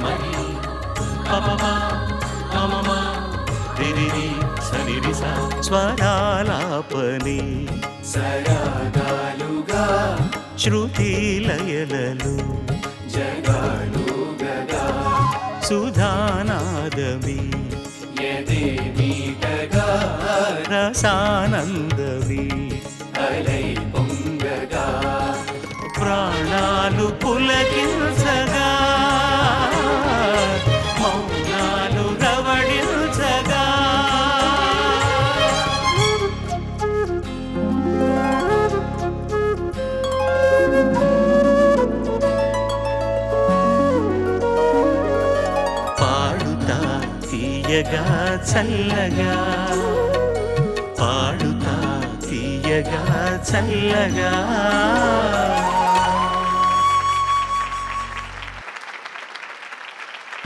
మణి పపమా మమమా రిరిరి సనిరిస స్వరాలాపని సరాగాలుగా శృతి లయలలు జగాలు Gaga సుధానాదమి యదే మీటగా రసానందమి అలై పొంగగా ప్రాణాలు పులకించగా మౌనాలు రవళించగా పాడుతా తీయగా చల్లగా పాడుతా తీయగా చల్లగా.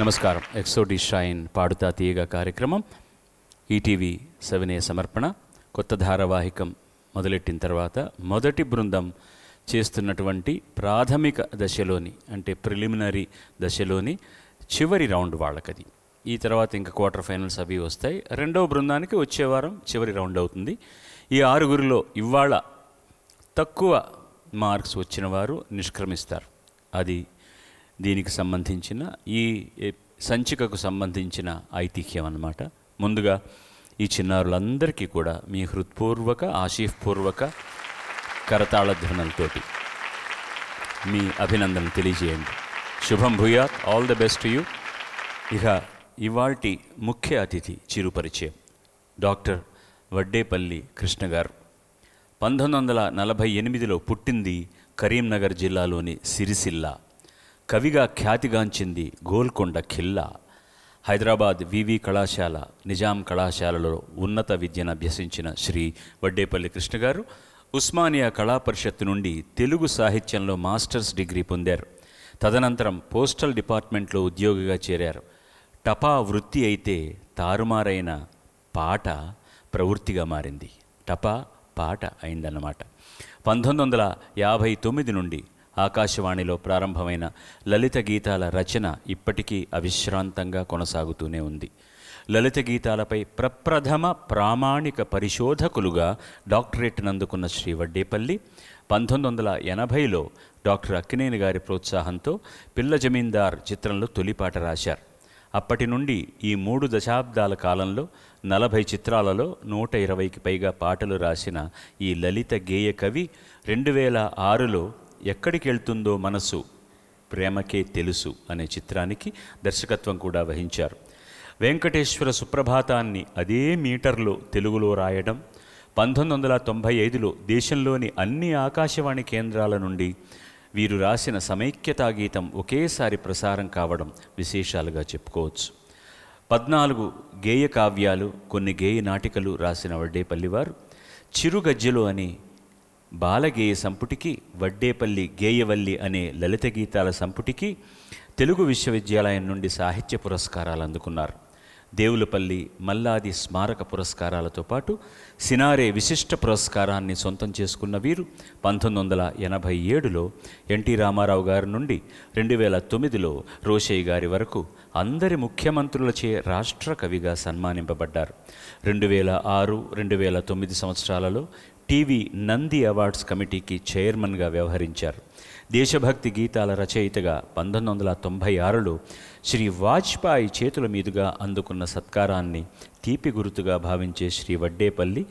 నమస్కారం. ఎక్సోడి షైన్ పాడుతా తీయగా కార్యక్రమం ఈటీవీ 7A సమర్పణ. కొత్త ధారావాహికం మొదలెట్టిన తర్వాత మొదటి బృందం చేస్తున్నటువంటి ప్రాథమిక దశలోని అంటే ప్రిలిమినరీ దశలోని చివరి రౌండ్ వాళ్ళకది. ఈ తర్వాత ఇంకా క్వార్టర్ ఫైనల్స్ అవి వస్తాయి. రెండవ బృందానికి వచ్చే వారం చివరి రౌండ్ అవుతుంది. ఈ 6గురిలో ఇవాళ తక్కువ మార్క్స్ వచ్చిన వారు నిష్క్రమిస్తారు. అది దీనికి సంబంధించిన ఈ సంచికకు సంబంధించిన ఐతిహ్యం అన్నమాట. ముందుగా ఈ చిన్నారులందరికీ కూడా మీ హృత్పూర్వక ఆశీఫ్పూర్వక కరతాళ ధ్వనులతోటి మీ అభినందనలు తెలియజేయండి. శుభం భూయాత్. All the best to you. ఇక ఇవాల్టి ముఖ్య అతిథి చిరు పరిచయం. డాక్టర్ వడ్డేపల్లి కృష్ణ గారు 1948లో పుట్టింది కరీంనగర్ జిల్లాలోని సిరిసిల్ల. కవిగా ఖ్యాతిగాంచింది గోల్కొండ ఖిల్లా. హైదరాబాద్ వివి కళాశాల, నిజాం కళాశాలలో ఉన్నత విద్యను అభ్యసించిన శ్రీ వడ్డేపల్లి కృష్ణ గారు ఉస్మానియా కళా పరిషత్తు నుండి తెలుగు సాహిత్యంలో మాస్టర్స్ డిగ్రీ పొందారు. తదనంతరం పోస్టల్ డిపార్ట్మెంట్లో ఉద్యోగిగా చేరారు. టపా వృత్తి అయితే తారుమారైన పాట ప్రవృత్తిగా మారింది. టపా పాట అయిందన్నమాట. 1959 నుండి ఆకాశవాణిలో ప్రారంభమైన లలిత గీతాల రచన ఇప్పటికీ అవిశ్రాంతంగా కొనసాగుతూనే ఉంది. లలిత గీతాలపై ప్రప్రథమ ప్రామాణిక పరిశోధకులుగా డాక్టరేట్ను అందుకున్న శ్రీ వడ్డేపల్లి 1980లో డాక్టర్ అక్కినేని గారి ప్రోత్సాహంతో పిల్ల జమీందార్ చిత్రంలో తొలిపాట రాశారు. అప్పటి నుండి ఈ 3 దశాబ్దాల కాలంలో 40 చిత్రాలలో 120కి పైగా పాటలు రాసిన ఈ లలిత గేయ కవి 2006లో ఎక్కడికెళ్తుందో మనసు ప్రేమకే తెలుసు అనే చిత్రానికి దర్శకత్వం కూడా వహించారు. వెంకటేశ్వర సుప్రభాతాన్ని అదే మీటర్లో తెలుగులో రాయడం, 1995లో దేశంలోని అన్ని ఆకాశవాణి కేంద్రాల నుండి వీరు రాసిన సమైక్యతా గీతం ఒకేసారి ప్రసారం కావడం విశేషాలుగా చెప్పుకోవచ్చు. 14 గేయ కావ్యాలు, కొన్ని గేయ నాటికలు రాసిన వడ్డేపల్లివారు చిరుగజ్జెలు అని బాలగేయ సంపుటికి, వడ్డేపల్లి గేయవల్లి అనే లలిత గీతాల సంపుటికి తెలుగు విశ్వవిద్యాలయం నుండి సాహిత్య పురస్కారాలు అందుకున్నారు. దేవులపల్లి మల్లాది స్మారక పురస్కారాలతో పాటు సినారే విశిష్ట పురస్కారాన్ని సొంతం చేసుకున్న వీరు 1987లో ఎన్టీ రామారావు గారి నుండి 2009లో రోషయ్య గారి వరకు అందరి ముఖ్యమంత్రులచే రాష్ట్ర కవిగా సన్మానింపబడ్డారు. 2006, 2009 సంవత్సరాలలో టీవీ నంది అవార్డ్స్ కమిటీకి చైర్మన్గా వ్యవహరించారు. దేశభక్తి గీతాల రచయితగా 1996లో శ్రీ వాజ్పేయి చేతుల మీదుగా అందుకున్న సత్కారాన్ని తీపి గుర్తుగా భావించే శ్రీ వడ్డేపల్లి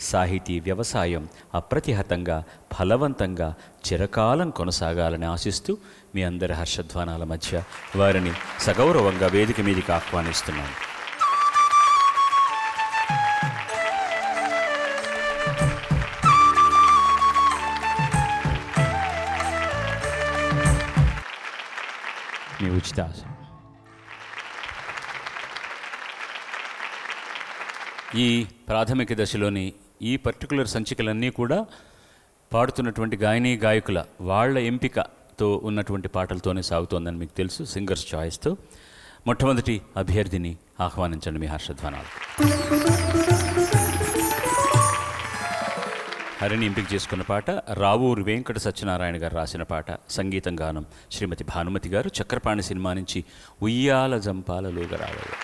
సాహితీ వ్యవసాయం అప్రతిహతంగా ఫలవంతంగా చిరకాలం కొనసాగాలని ఆశిస్తూ మీ అందరి హర్షధ్వానాల మధ్య వారిని సగౌరవంగా వేదిక మీదకి ఆహ్వానిస్తున్నాను. మీ ఉచిత ఆశ. ఈ ప్రాథమిక దశలోని ఈ పర్టికులర్ సంచికలన్నీ కూడా పాడుతున్నటువంటి గాయనీ గాయకుల వాళ్ళ ఎంపికతో ఉన్నటువంటి పాటలతోనే సాగుతోందని మీకు తెలుసు. సింగర్స్ చాయిస్తో మొట్టమొదటి అభ్యర్థిని ఆహ్వానించండి మీ హర్షధ్వానాలు. హరిని ఎంపిక చేసుకున్న పాట రావూరు వెంకట సత్యనారాయణ గారు రాసిన పాట. సంగీతం గానం శ్రీమతి భానుమతి గారు. చక్రపాణి సినిమా నుంచి ఉయ్యాల జంపాలలోగా రావయ్య.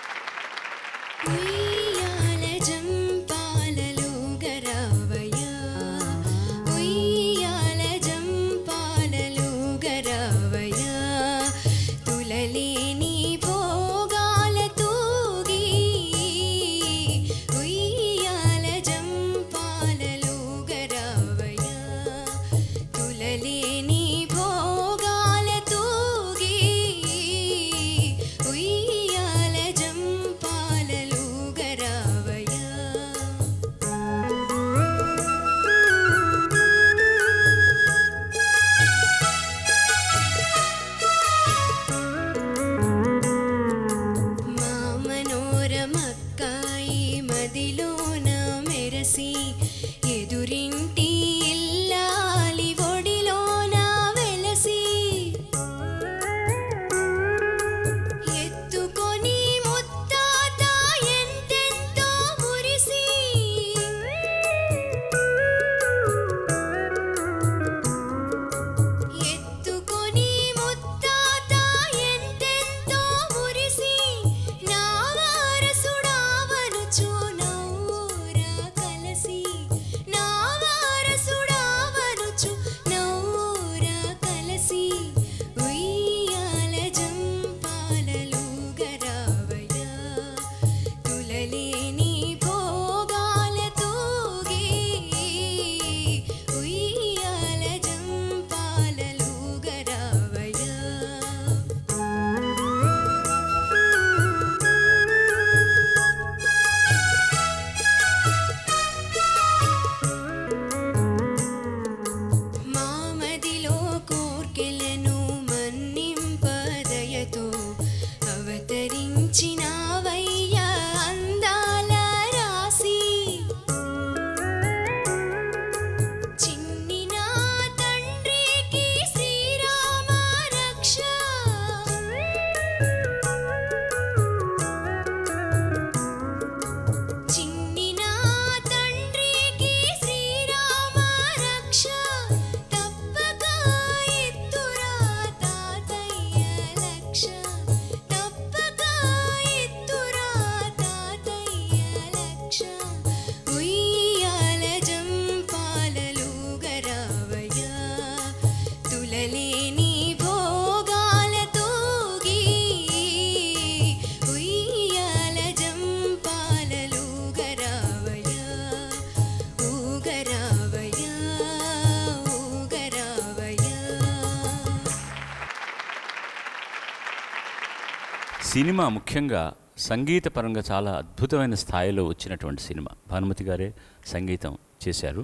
సినిమా ముఖ్యంగా సంగీతపరంగా చాలా అద్భుతమైన స్థాయిలో వచ్చినటువంటి సినిమా. భానుమతి గారే సంగీతం చేశారు.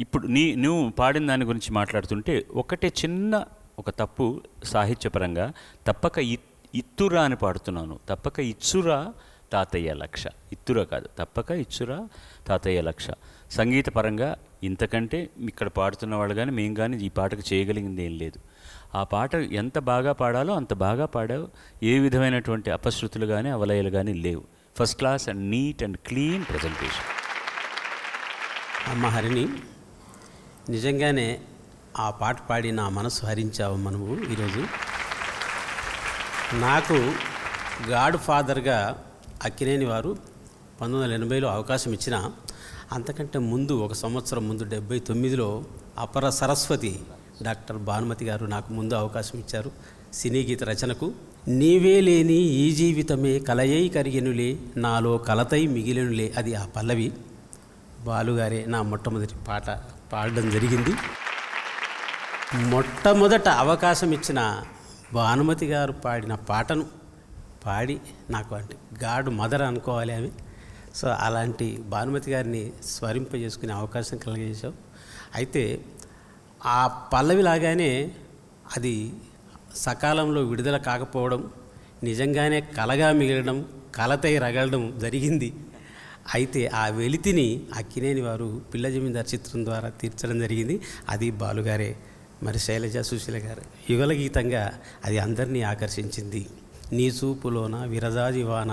ఇప్పుడు నువ్వు పాడిన దాని గురించి మాట్లాడుతుంటే ఒకటే చిన్న ఒక తప్పు సాహిత్యపరంగా, తప్పక ఇత్తురా అని పాడుతున్నాను. తప్పక ఇచ్చురా తాతయ్య లక్ష. ఇత్తురా కాదు, తప్పక ఇచ్చురా తాతయ్య లక్ష. సంగీతపరంగా ఇంతకంటే ఇక్కడ పాడుతున్న వాళ్ళు కానీ మేము కానీ ఈ పాటకు చేయగలిగింది ఏం లేదు. ఆ పాట ఎంత బాగా పాడాలో అంత బాగా పాడావు. ఏ విధమైనటువంటి అపశృతులు కానీ అవలయలు కానీ లేవు. First class and neat and clean presentation. అమ్మ హరిణి, నిజంగానే ఆ పాట పాడి నా మనసు హరించావు మనవు. ఈరోజు నాకు గాడ్ ఫాదర్గా అక్కినేని వారు 1980లో అవకాశం ఇచ్చిన, అంతకంటే ముందు ఒక సంవత్సరం ముందు 79లో అపర సరస్వతి డాక్టర్ భానుమతి గారు నాకు ముందు అవకాశం ఇచ్చారు సినీ గీత రచనకు. నీవే లేని ఈ జీవితమే కలయై కరిగెనులే నాలో కలతై మిగిలెనులే, అది ఆ పల్లవి. బాలుగారే నా మొట్టమొదటి పాట పాడడం జరిగింది. మొట్టమొదట అవకాశం ఇచ్చిన భానుమతి గారు పాడిన పాటను పాడి నాకు అంటే గాడ్ మదర్ అనుకోవాలి ఆమె. సో అలాంటి భానుమతి గారిని స్మరింపజేసుకునే అవకాశం కలిగజేశావు. అయితే ఆ పల్లవి లాగానే అది సకాలంలో విడుదల కాకపోవడం, నిజంగానే కలగా మిగలడం, కలతై రగలడం జరిగింది. అయితే ఆ వెలితిని అక్కినేని వారు పిల్ల జమీందార్ చిత్రం ద్వారా తీర్చడం జరిగింది. అది బాలుగారే. మరి శైలజ సుశీల గారు యుగల గీతంగా అది అందరినీ ఆకర్షించింది. నీ చూపులోన విరజాజి వాన,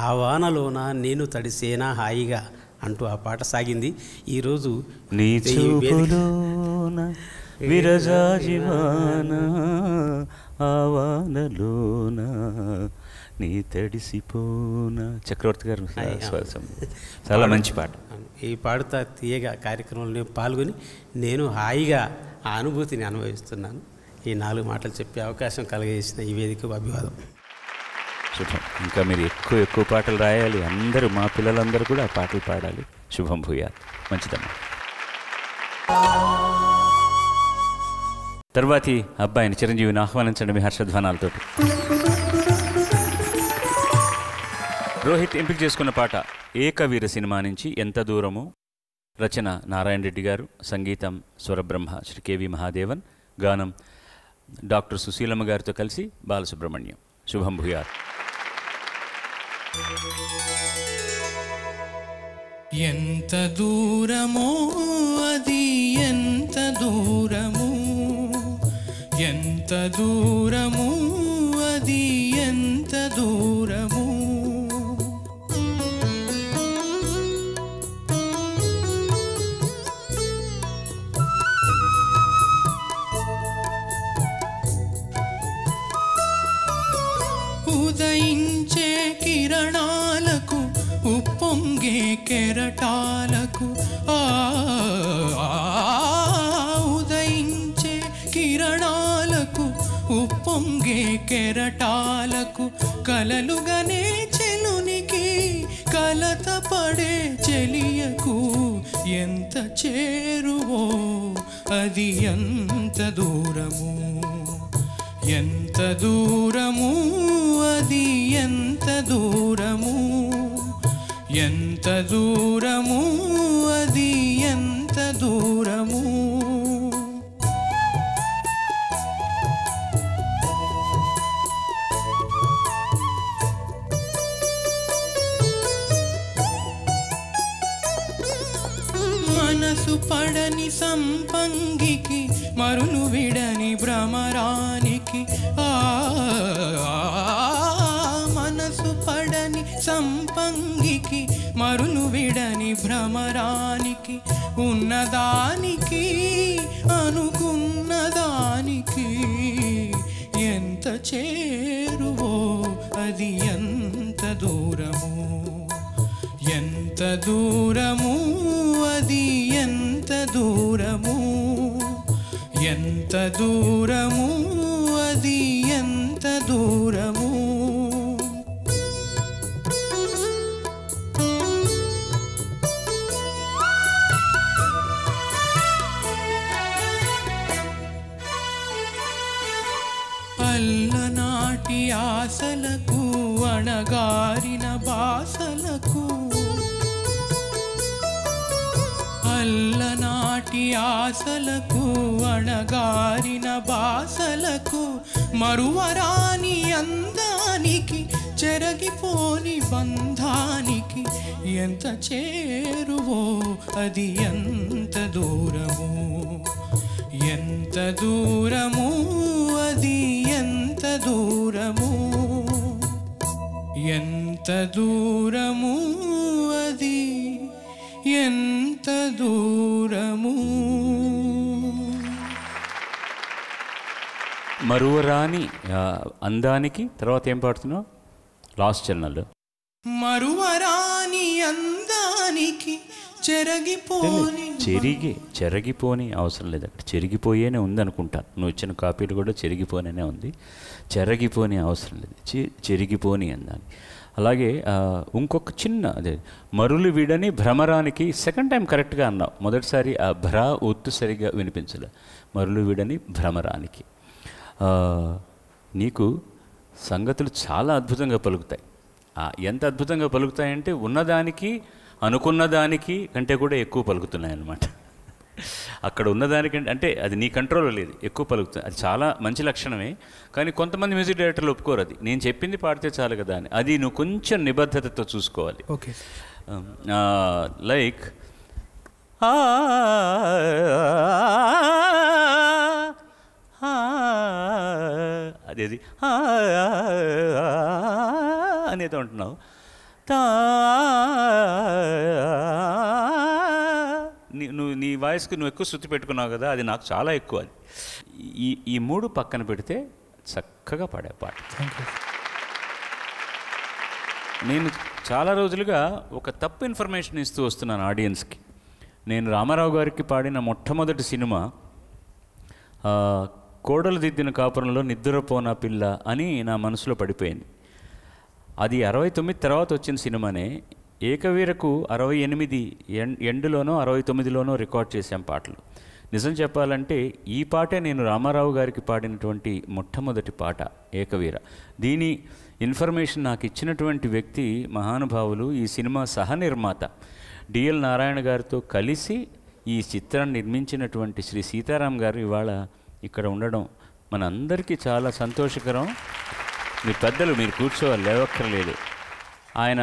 ఆ వానలోన నేను తడిసేనా హాయిగా అంటూ ఆ పాట సాగింది. ఈరోజు నీ చూపులోన విరజాజివాన ఆవానలోన నీ తడిసిపోన. చక్రవర్తి గారు శ్వాసం. చాలా మంచి పాట. ఈ పాడుతా తీయగా కార్యక్రమంలో పాల్గొని నేను హాయిగా ఆ అనుభూతిని అనుభవిస్తున్నాను. ఈ 4 మాటలు చెప్పే అవకాశం కలగజేసిన ఈ వేదికకు అభివాదం. శుభం. ఇంకా మీరు ఎక్కువ పాటలు రాయాలి. అందరూ మా పిల్లలందరూ కూడా ఆ పాటలు పాడాలి. శుభం భూయాత్. మంచిదమ్మా. తర్వాతి అబ్బాయిని చిరంజీవిని ఆహ్వానించండి మీ హర్షధ్వానాలతో. రోహిత్ ఎంపిక చేసుకున్న పాట ఏకవీర సినిమా నుంచి ఎంత దూరము. రచన నారాయణ రెడ్డి గారు, సంగీతం స్వరబ్రహ్మ శ్రీ కెవి మహాదేవన్, గానం డాక్టర్ సుశీలమ్మ గారితో కలిసి బాలసుబ్రహ్మణ్యం. శుభం భూయాత్. ఎంత దూరమో అది ఎంత దూరము, ఎంత దూరము అది ఎంత దూరము. ఉదయించే కిరణాలకు ఉప్పొంగే కెరటాలకు ఉదయించే కిరణాలకు ఉప్పొంగే కెరటాలకు కలలుగానే చెలునికి కలత పడే చెలియకు ఎంత చేరువో అది ఎంత దూరము, ఎంత దూరము అది ఎంత దూరము, ఎంత దూరము అది ఎంత దూరము. మనసు పడని సంపంగికి మరులు విడని భ్రమరానికి మనసు పడని సంపంగికి మరులు విడని భ్రమరానికి ఉన్నదానికి అనుకున్నదానికి ఎంత చేరువో అది ఎంత దూరము, ఎంత దూరము అది ఎంత దూరము, ఎంత దూరము అది ఎంత దూరము. అల్లనాటి ఆశలకు అణగారిన బాసలకు, అల్లనాటి ఆశలకు అణగారిన బాసలకు మరువరాని అందానికి చెరగిపోని బంధానికి ఎంత చేరువో అది ఎంత దూరము, ఎంత దూరము అది ఎంత దూరము, ఎంత దూరము అది ఎంత దూరము. మరువరాని అందానికి తర్వాత ఏం పాడుతున్నావు లాస్ట్ చరణంలో? మరువరాని అందానికి చెరిగిపోని అవసరం లేదు. అక్కడ చెరిగిపోయేనే ఉంది అనుకుంటాను. నువ్వు ఇచ్చిన కాపీలు కూడా చెరిగిపోనే ఉంది. చెరగిపోని అవసరం లేదు. చెరిగిపోని అందాన్ని. అలాగే ఇంకొక చిన్న అదే మరులు విడని భ్రమరానికి సెకండ్ టైం కరెక్ట్గా అన్నావు. మొదటిసారి ఆ భ్రా ఒత్తు సరిగా వినిపించలే. మరులు విడని భ్రమరానికి. నీకు సంగతులు చాలా అద్భుతంగా పలుకుతాయి. ఎంత అద్భుతంగా పలుకుతాయంటే ఉన్నదానికి అనుకున్నదానికి కంటే కూడా ఎక్కువ పలుకుతున్నాయి అన్నమాట. అక్కడ ఉన్నదానికంటే అంటే అది నీ కంట్రోల్లో లేదు, ఎక్కువ పలుకుతుంది. అది చాలా మంచి లక్షణమే. కానీ కొంతమంది మ్యూజిక్ డైరెక్టర్లు ఒప్పుకోరు. అది నేను చెప్పింది పాడితే చాలు కదా అని. అది నువ్వు కొంచెం నిబద్ధతతో చూసుకోవాలి. ఓకే. లైక్ అదేది అనేదో అంటున్నావు. నువ్వు నీ వాయిస్కి నువ్వు ఎక్కువ శృతి పెట్టుకున్నావు కదా, అది నాకు చాలా ఎక్కువ. అది ఈ మూడు పక్కన పెడితే చక్కగా పాడే పాట. నేను చాలా రోజులుగా ఒక తప్పు ఇన్ఫర్మేషన్ ఇస్తూ వస్తున్నాను ఆడియన్స్కి. నేను రామారావు గారికి పాడిన మొట్టమొదటి సినిమా కోడలు దిద్దిన కాపురంలో నిద్రపోనా పిల్ల అని నా మనసులో పడిపోయింది. అది 69 తర్వాత వచ్చిన సినిమానే. ఏకవీరకు 68 ఎండులోనో 69లోనో రికార్డ్ చేశాం పాటలు. నిజం చెప్పాలంటే ఈ పాటే నేను రామారావు గారికి పాడినటువంటి మొట్టమొదటి పాట ఏకవీర. దీని ఇన్ఫర్మేషన్ నాకు ఇచ్చినటువంటి వ్యక్తి మహానుభావులు, ఈ సినిమా సహనిర్మాత డిఎల్ నారాయణ గారితో కలిసి ఈ చిత్రాన్ని నిర్మించినటువంటి శ్రీ సీతారాం గారు ఇవాళ ఇక్కడ ఉండడం మనందరికీ చాలా సంతోషకరం. మీ పెద్దలు, మీరు కూర్చోవాలి, లేవక్కర్లేదు. ఆయన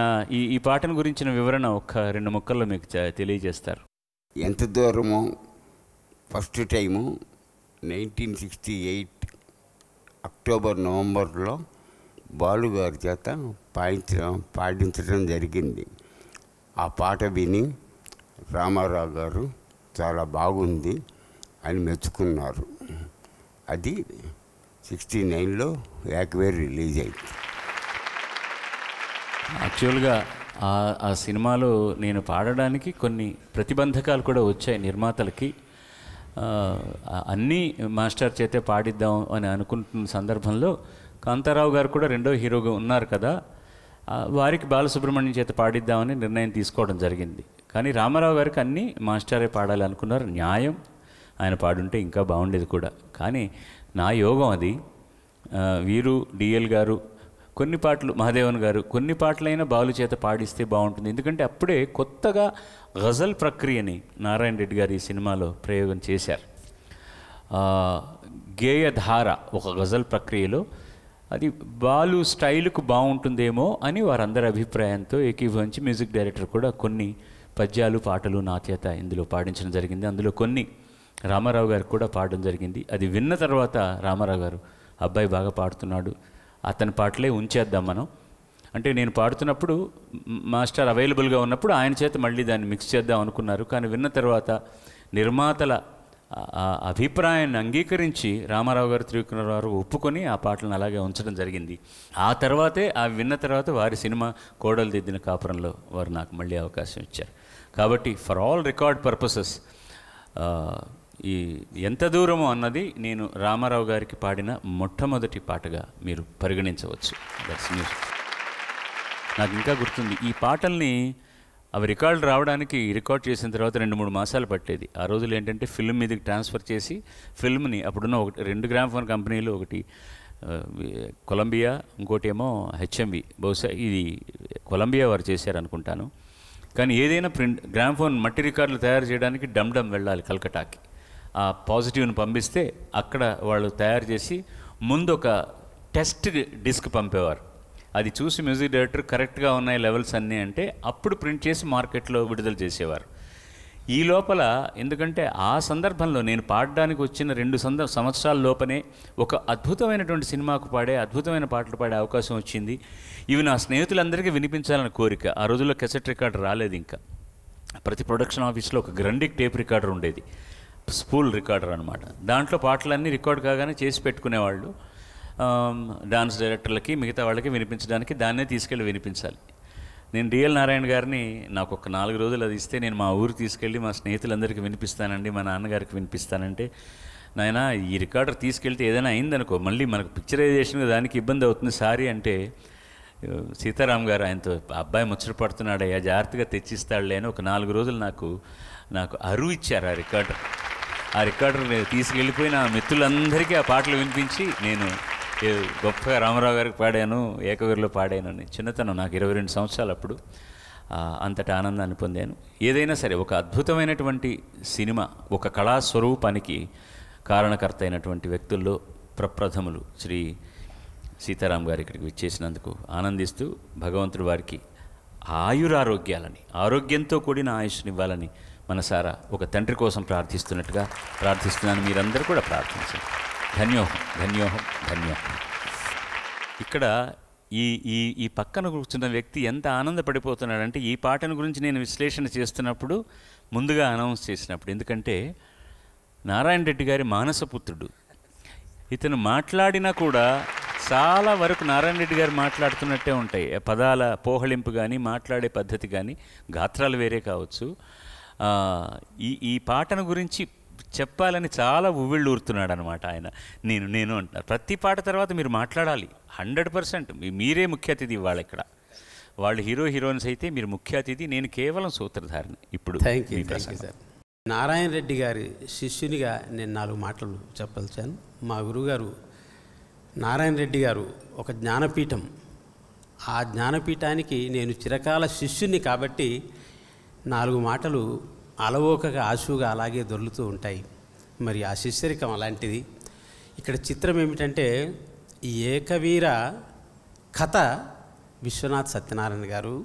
ఈ పాటను గురించిన వివరణ ఒక్క 2 ముక్కల్లో మీకు తెలియజేస్తారు. ఎంత దూరమో ఫస్ట్ టైము 1968 అక్టోబర్ నవంబర్లో బాలుగారి చేత పాడించడం జరిగింది. ఆ పాట విని రామారావు గారు చాలా బాగుంది అని మెచ్చుకున్నారు. అది 69లో ఏకవీర రిలీజ్ అయింది. యాక్చువల్గా ఆ సినిమాలో నేను పాడడానికి కొన్ని ప్రతిబంధకాలు కూడా వచ్చాయి నిర్మాతలకి. అన్నీ మాస్టర్ చేతే పాడిద్దాం అని అనుకుంటున్న సందర్భంలో కాంతారావు గారు కూడా రెండో హీరోగా ఉన్నారు కదా, వారికి బాలసుబ్రహ్మణ్యం చేత పాడిద్దామని నిర్ణయం తీసుకోవడం జరిగింది. కానీ రామారావు గారికి అన్నీ మాస్టరే పాడాలి అనుకున్నారు. న్యాయం, ఆయన పాడుంటే ఇంకా బాగుండేది కూడా. కానీ నా యోగం అది. వీరు డిఎల్ గారు కొన్ని పాటలు, మహాదేవన్ గారు కొన్ని పాటలైనా బాలు చేత పాడిస్తే బాగుంటుంది. ఎందుకంటే అప్పుడే కొత్తగా గజల్ ప్రక్రియని నారాయణ రెడ్డి గారు ఈ సినిమాలో ప్రయోగం చేశారు. గేయధార ఒక గజల్ ప్రక్రియలో అది బాలు స్టైల్కు బాగుంటుందేమో అని వారందరి అభిప్రాయంతో ఏకీభవించి మ్యూజిక్ డైరెక్టర్ కూడా కొన్ని పద్యాలు పాటలు నా చేత ఇందులో పాడించడం జరిగింది. అందులో కొన్ని రామారావు గారికి కూడా పాడడం జరిగింది. అది విన్న తర్వాత రామారావు గారు, అబ్బాయి బాగా పాడుతున్నాడు, అతని పాటలే ఉంచేద్దాం మనం అంటే, నేను పాడుతున్నప్పుడు మాస్టర్ అవైలబుల్గా ఉన్నప్పుడు ఆయన చేత మళ్ళీ దాన్ని మిక్స్ చేద్దాం అనుకున్నారు. కానీ విన్న తర్వాత నిర్మాతల అభిప్రాయాన్ని అంగీకరించి రామారావు గారు, త్రివిక్రమరావు గారు ఒప్పుకొని ఆ పాటలను అలాగే ఉంచడం జరిగింది. ఆ తర్వాతే విన్న తర్వాత వారి సినిమా కోడలు దిద్దిన కాపురంలో వారు నాకు మళ్ళీ అవకాశం ఇచ్చారు. కాబట్టి ఫర్ ఆల్ రికార్డ్ పర్పసెస్ ఈ ఎంత దూరమో అన్నది నేను రామారావు గారికి పాడిన మొట్టమొదటి పాటగా మీరు పరిగణించవచ్చు. That's news. నాకు ఇంకా గుర్తుంది, ఈ పాటల్ని అవి రికార్డు రావడానికి రికార్డ్ చేసిన తర్వాత 2-3 మాసాలు పట్టేది. ఆ రోజులు ఏంటంటే ఫిల్మ్ మీదకి ట్రాన్స్ఫర్ చేసి ఫిల్మ్ని అప్పుడున్న 2 గ్రామ్ఫోన్ కంపెనీలు, ఒకటి కొలంబియా, ఇంకోటి ఏమో హెచ్ఎంవి, బహుశా ఇది కొలంబియా వారు చేశారనుకుంటాను. కానీ ఏదైనా గ్రామ్ఫోన్ మట్టి రికార్డులు తయారు చేయడానికి డమ్ వెళ్ళాలి కల్కటాకి. ఆ పాజిటివ్ని పంపిస్తే అక్కడ వాళ్ళు తయారు చేసి ముందు ఒక టెస్ట్ డిస్క్ పంపేవారు. అది చూసి మ్యూజిక్ డైరెక్టర్ కరెక్ట్గా ఉన్నాయి లెవెల్స్ అన్నీ అంటే అప్పుడు ప్రింట్ చేసి మార్కెట్లో విడుదల చేసేవారు. ఈ లోపల ఎందుకంటే ఆ సందర్భంలో నేను పాడడానికి వచ్చిన 2 సంవత్సరాల లోపనే ఒక అద్భుతమైనటువంటి సినిమాకు అద్భుతమైన పాటలు పాడే అవకాశం వచ్చింది. ఇవి నా స్నేహితులందరికీ వినిపించాలని కోరిక. ఆ రోజుల్లో కెసెట్ రికార్డర్ రాలేదు ఇంకా. ప్రతి ప్రొడక్షన్ ఆఫీస్లో ఒక గ్రండిక్ టేప్ రికార్డర్ ఉండేది, స్పూల్ రికార్డర్ అనమాట. దాంట్లో పాటలన్నీ రికార్డ్ కాగానే చేసి పెట్టుకునేవాళ్ళు. డాన్స్ డైరెక్టర్లకి, మిగతా వాళ్ళకి వినిపించడానికి దాన్నే తీసుకెళ్ళి వినిపించాలి. నేను డిఎల్ నారాయణ గారిని నాకు ఒక 4 రోజులు అది ఇస్తే నేను మా ఊరు తీసుకెళ్ళి మా స్నేహితులందరికీ వినిపిస్తానండి, మా నాన్నగారికి వినిపిస్తానంటే, నాయన ఈ రికార్డర్ తీసుకెళ్తే ఏదైనా అయిందనుకో మళ్ళీ మనకు పిక్చరైజేషన్ దానికి ఇబ్బంది అవుతుంది సారీ అంటే, సీతారాం గారు ఆయనతో అబ్బాయి ముచ్చట పడుతున్నాడయ్యా జాగ్రత్తగా తెచ్చిస్తాడులే అని ఒక 4 రోజులు నాకు అరువు ఇచ్చారు ఆ రికార్డర్. ఆ రికార్డర్ తీసుకెళ్ళిపోయి నా మిత్రులందరికీ ఆ పాటలు వినిపించి నేను గొప్పగా రామారావు గారికి పాడాను, ఏకవీరలో పాడాను అని. చిన్నతనం, నాకు 22 సంవత్సరాలు అప్పుడు. అంతటి ఆనందాన్ని పొందాను. ఏదైనా సరే ఒక అద్భుతమైనటువంటి సినిమా, ఒక కళాస్వరూపానికి కారణకర్త అయినటువంటి వ్యక్తుల్లో ప్రప్రథములు శ్రీ సీతారాం గారు ఇక్కడికి విచ్చేసినందుకు ఆనందిస్తూ భగవంతుడు వారికి ఆయురారోగ్యాలని, ఆరోగ్యంతో కూడిన ఆయుష్నివ్వాలని మనసారా ఒక తండ్రి కోసం ప్రార్థిస్తున్నట్టుగా ప్రార్థిస్తున్నాను. మీరందరూ కూడా ప్రార్థించండి. ధన్యోహం ధన్యోహం ధన్యోహం. ఇక్కడ ఈ ఈ ఈ పక్కన కూర్చున్న వ్యక్తి ఎంత ఆనందపడిపోతున్నాడంటే ఈ పాటను గురించి నేను విశ్లేషణ చేస్తున్నప్పుడు ముందుగా అనౌన్స్ చేసినప్పుడు, ఎందుకంటే నారాయణ రెడ్డి గారి మానసపుత్రుడు. ఇతను మాట్లాడినా కూడా చాలా వరకు నారాయణ రెడ్డి గారు మాట్లాడుతున్నట్టే ఉంటాయి. పదాల పోహళింపు కానీ, మాట్లాడే పద్ధతి కానీ, గాత్రాలు వేరే కావచ్చు. ఈ పాటను గురించి చెప్పాలని చాలా ఉవ్విళ్ళూరుతున్నాడు అనమాట ఆయన. నేను అంటున్నారు ప్రతి పాట తర్వాత మీరు మాట్లాడాలి 100%. మీరే ముఖ్య అతిథి ఇవాళ ఇక్కడ. వాళ్ళు హీరో హీరోయిన్స్ అయితే మీరు ముఖ్య అతిథి, నేను కేవలం సూత్రధారిని. ఇప్పుడు thank you sir. Narayana Reddy గారి శిష్యునిగా నేను 4 మాటలు చెప్పదలిచాను. మా గురువుగారు నారాయణ రెడ్డి గారు ఒక జ్ఞానపీఠం. ఆ జ్ఞానపీఠానికి నేను చిరకాల శిష్యుని కాబట్టి 4 మాటలు అలవోకగా ఆశువుగా అలాగే దొర్లుతూ ఉంటాయి. మరి ఆ శిష్యరికం అలాంటిది. ఇక్కడ చిత్రం ఏమిటంటే ఈ ఏకవీర కథ విశ్వనాథ్ సత్యనారాయణ గారు,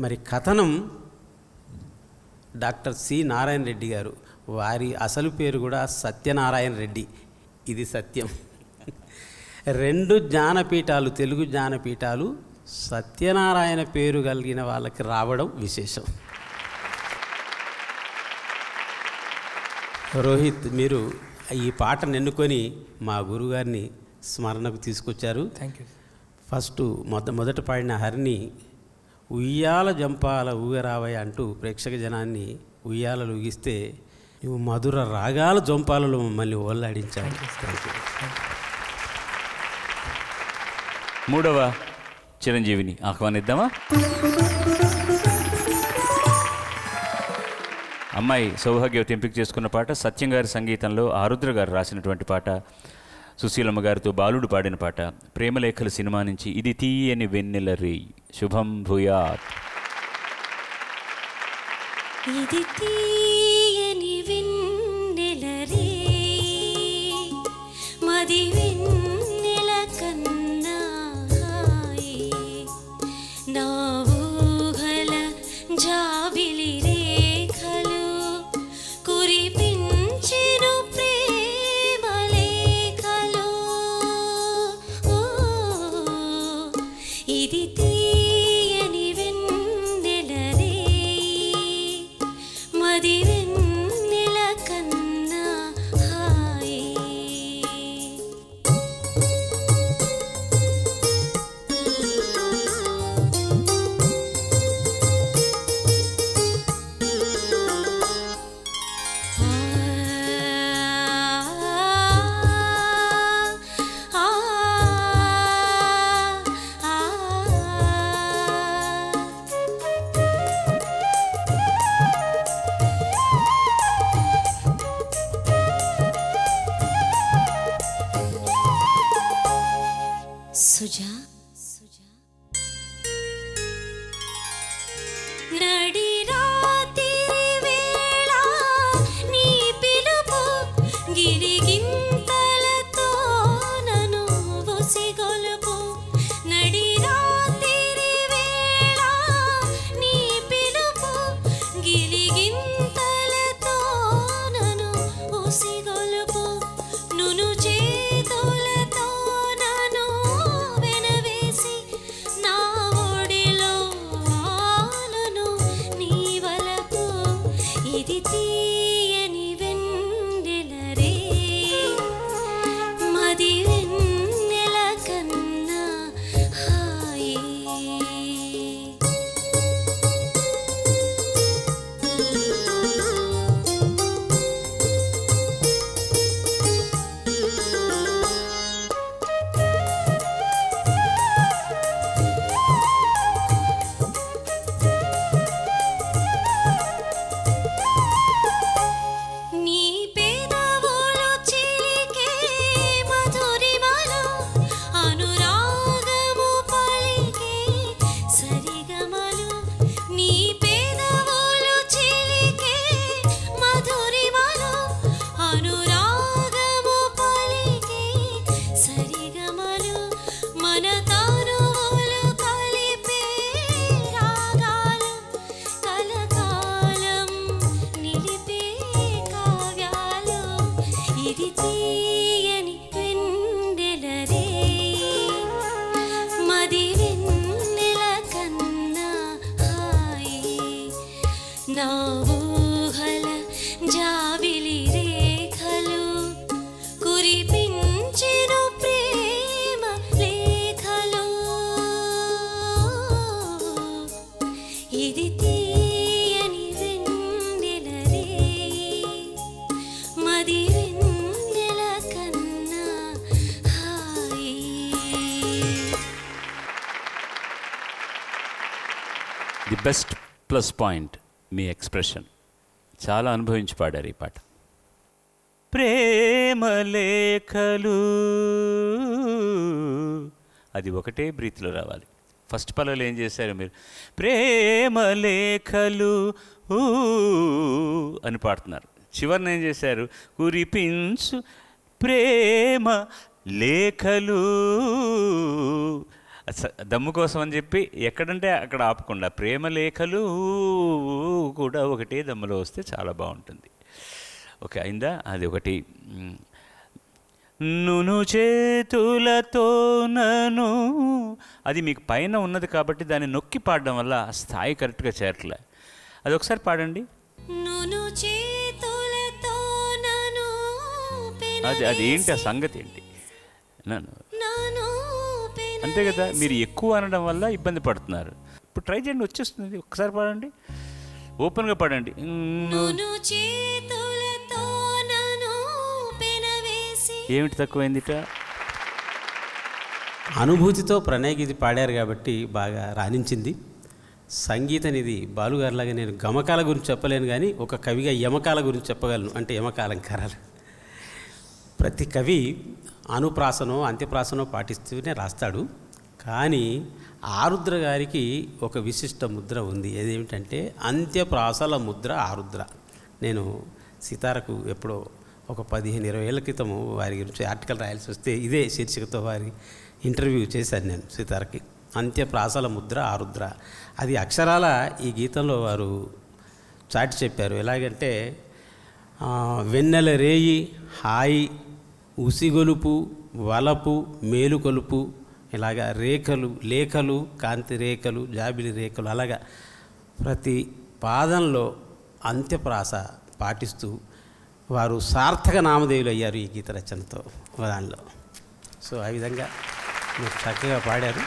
మరి కథనం డాక్టర్ సి నారాయణ రెడ్డి గారు. వారి అసలు పేరు కూడా సత్యనారాయణ రెడ్డి. ఇది సత్యం. 2 జ్ఞానపీఠాలు, తెలుగు జ్ఞానపీఠాలు సత్యనారాయణ పేరు కలిగిన వాళ్ళకి రావడం విశేషం. రోహిత్, మీరు ఈ పాటను ఎన్నుకొని మా గురుగారిని స్మరణకు తీసుకొచ్చారు. Thank you. ఫస్ట్ మొదట పాడిన హరిని ఉయ్యాల జంపాల ఊగరావయ్య అంటూ ప్రేక్షక జనాన్ని ఉయ్యాలలు ఊగిస్తే నువ్వు మధుర రాగాల జంపాలలో మమ్మల్ని ఓల్లాడించావు. మూడవ చిరంజీవిని ఆహ్వానిద్దామా? అమ్మాయి సౌభాగ్యవతి ఎంపిక చేసుకున్న పాట సత్యం గారి సంగీతంలో ఆరుద్ర గారు రాసినటువంటి పాట, సుశీలమ్మ గారితో బాలుడు పాడిన పాట, ప్రేమలేఖలు సినిమా నుంచి ఇది తీయని వెన్నెల రేయి. శుభం భూయాత్. ఇది తీయని వెన్నెల రేయి, మది వెన్నెల కన్నా హాయి, నా ఊహల జాబిలి రేఖలు కురిపించెను ప్రేమలేఖలు. ఇది తీయని వెన్నెల రేయి, మది వెన్నెల కన్నా హాయి. సుజా నడి రాత్రి వేళ నీ పిలుపు గిరిగింతలతో నన్ను ఉసిగొలుపు. నడి రాత్రి వేళ నీ పిలుపు గిరిగింతలతో నన్ను ఉసిగొలుపు. నును చేతులతో నన్ను వెనవే ది బెస్ట్ ప్లస్ పాయింట్ మీ ఎక్స్ప్రెషన్. చాలా అనుభవించి పాడారు ఈ పాట. ప్రేమ లేఖలు, అది ఒకటే బ్రీత్లో రావాలి. ఫస్ట్ పల్లవిలో ఏం చేశారు మీరు? ప్రేమ లేఖలు అని పాడుతున్నారు. చివరిని ఏం చేశారు? కురిపించు ప్రేమ లేఖలు. దమ్ము కోసం అని చెప్పి ఎక్కడంటే అక్కడ ఆపకుండా ప్రేమ లేఖలు కూడా ఒకటే దమ్ములో వస్తే చాలా బాగుంటుంది. ఓకే, అయిందా? అది ఒకటి. నును చేతులతో నను, అది మీకు పైన ఉన్నది కాబట్టి దాన్ని నొక్కి పాడడం వల్ల ఆ స్థాయి కరెక్ట్గా చేరట్లే. అది ఒకసారి పాడండి. అది ఏంటి ఆ సంగతి ఏంటి? అంతే కదా, మీరు ఎక్కువ అనడం వల్ల ఇబ్బంది పడుతున్నారు. ఇప్పుడు ట్రై చేయండి, వచ్చేస్తుంది. ఒకసారి పాడండి, ఓపెన్గా పాడండి. ఏమిటి తక్కువైందిట? అనుభూతితో ప్రణయ గీతి పాడారు కాబట్టి బాగా రాణించింది. సంగీత నిధి బాలుగారిలాగా నేను గమకాల గురించి చెప్పలేను, కానీ ఒక కవిగా యమకాల గురించి చెప్పగలను. అంటే యమకాలంకారాలు. ప్రతి కవి అనుప్రాసనో అంత్యప్రాసనో పాటిస్తూనే రాస్తాడు. కానీ ఆరుద్ర గారికి ఒక విశిష్ట ముద్ర ఉంది. ఏదేమిటంటే అంత్యప్రాసల ముద్ర ఆరుద్ర. నేను సీతారకు ఎప్పుడో ఒక 15-20 ఏళ్ల క్రితము వారి గురించి ఆర్టికల్ రాయాల్సి వస్తే ఇదే శీర్షికతో వారి ఇంటర్వ్యూ చేశాను నేను సీతారకి. అంత్యప్రాసల ముద్ర ఆరుద్ర. అది అక్షరాల ఈ గీతంలో వారు చాటి చెప్పారు. ఎలాగంటే వెన్నెల రేయి హాయి, ఉసిగొలుపు వలపు మేలుకొలుపు, ఇలాగా రేఖలు లేఖలు కాంతి రేఖలు జాబిలి రేఖలు, అలాగా ప్రతి పాదంలో అంత్యప్రాస పాటిస్తూ వారు సార్థక నామదేవులు అయ్యారు ఈ గీత రచనతో దానిలో. సో ఆ విధంగా మీరు చక్కగా పాడారు.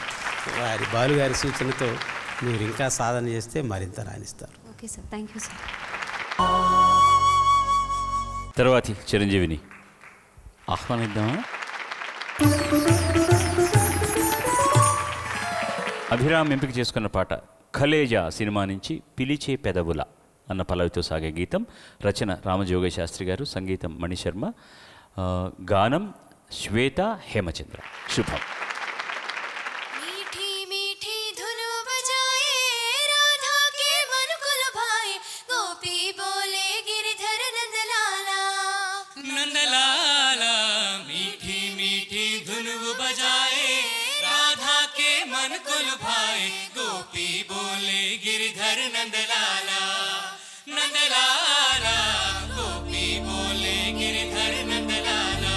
వారి బాలుగారి సూచనతో మీరు ఇంకా సాధన చేస్తే మరింత రాణిస్తారు. Okay sir, thank you sir. తర్వాతి చిరంజీవిని ఆహ్వానిద్దామా? అభిరామ్ ఎంపిక చేసుకున్న పాట ఖలేజా సినిమా నుంచి పిలిచే పెదవుల అన్న పల్లవితో సాగే గీతం. రచన రామజోగయ్య శాస్త్రి గారు, సంగీతం మణిశర్మ, గానం శ్వేత హేమచంద్ర. శుభం. गिरधर नंदलाला नंदलाला, गोपी बोले गिरधर नंदलाला.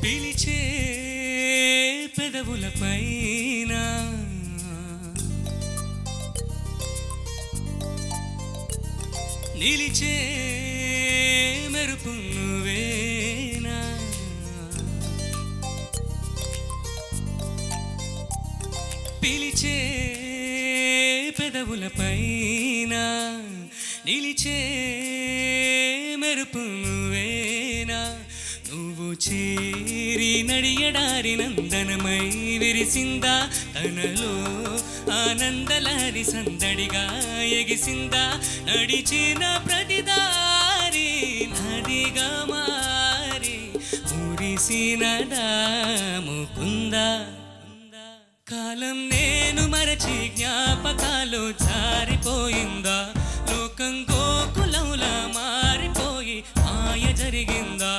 పిలిచే పెదవుల పైన నిలిచే మెరుపు నువ్వేనా, పిలిచే పెదవుల పైన నిలిచే మెరుపు నువ్వేనా, నువ్వు చేరి నడియడారి నందనమై విరిసిందా తనలో ఆనందలహరి సందడిగా ఎగిసిందా, నడిచిన ప్రతిదారి నదిగా మారి మురిసినదా ముకుందా. కాలం నేను మరచి జ్ఞాపకాలు జారిపోయిందా, లోకం గోకులంలా మారిపోయి మాయ జరిగిందా,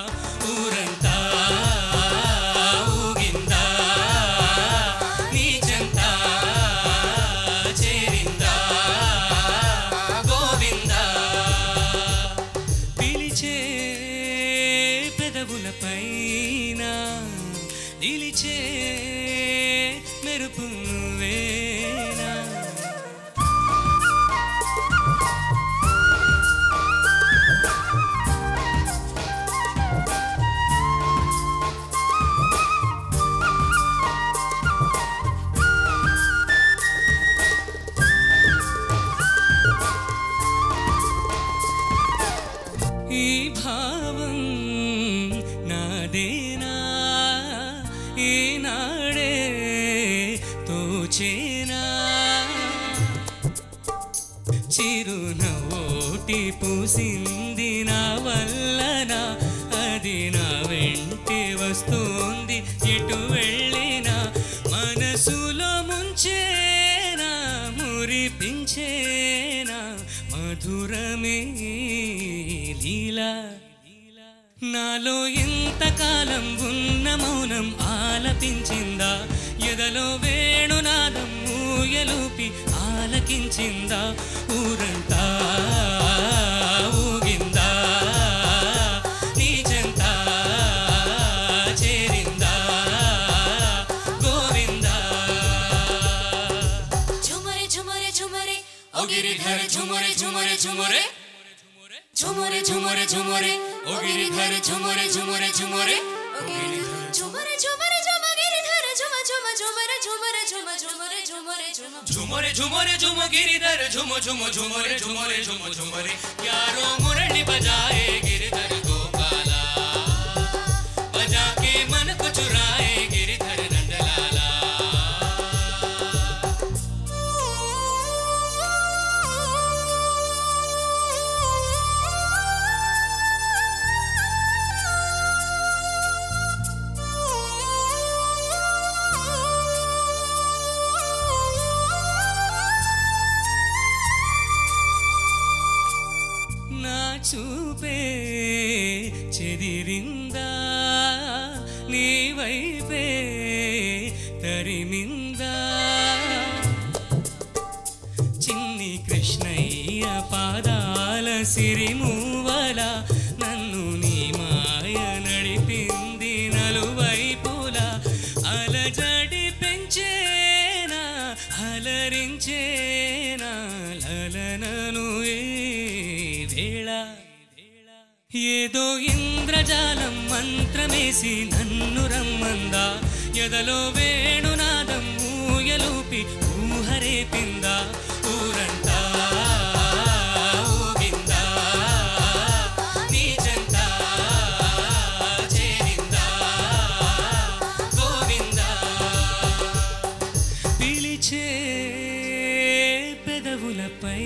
ఊరంతా ఊగిందా నీచంతా చేరిందా గోవిందా, పిలిచే పెదవుల పైన నిలిచే మెరుపు నువ్వేనా. వస్తోంది ఎటు వెళ్ళినా మనసులో ముంచేనా మురిపించేనా మధురమే లీలా నాలో ఎంతకాలం ఉన్న మౌనం ఆలపించిందా ఎదలో వేణునాదం ఊయలూపి ఆలకించిందా ఊరంతా ఊగిందా నీ చెంత చేరిందా గోవిందా झुमरे झुमरे झुमरे ओ गिरिधर झुमरे झुमरे झुमरे झुमरे झुमरे झुमरे ओ गिरिधर झुमरे झुमरे झुमरे झुमरे झुमरे झुमा गिरिधर झुमा झुमा झुमरे झुमरे झुमा झुमरे झुमरे झुमा झुमरे झुमरे झुम गिरिधर झुम झुम झुमरे झुमरे झुम झुमरे यारो मुरली बजाए गिरिधर गोपाला बजा के मन को चुराए गिरिधर नंदलाला నా చూపే చెదిరిందా నీ వైపే తరిమిందా చిన్ని కృష్ణయ్య పాదాల సిరిమూవల నన్ను నీ మాయ నడిపింది నలువైపులా అలజడి పెంచేనా అలరించేనా లలనను వేళ ఏదో ఇంద్రజాలం మంత్రమేసి నన్ను రమ్మందా ఎదలో వేణునాదం ఊయలూపి ఊహరేపిందా ఊరంతా ఊగిందా నీ చెంత చేరిందా గోవిందా పిలిచే పెదవులపై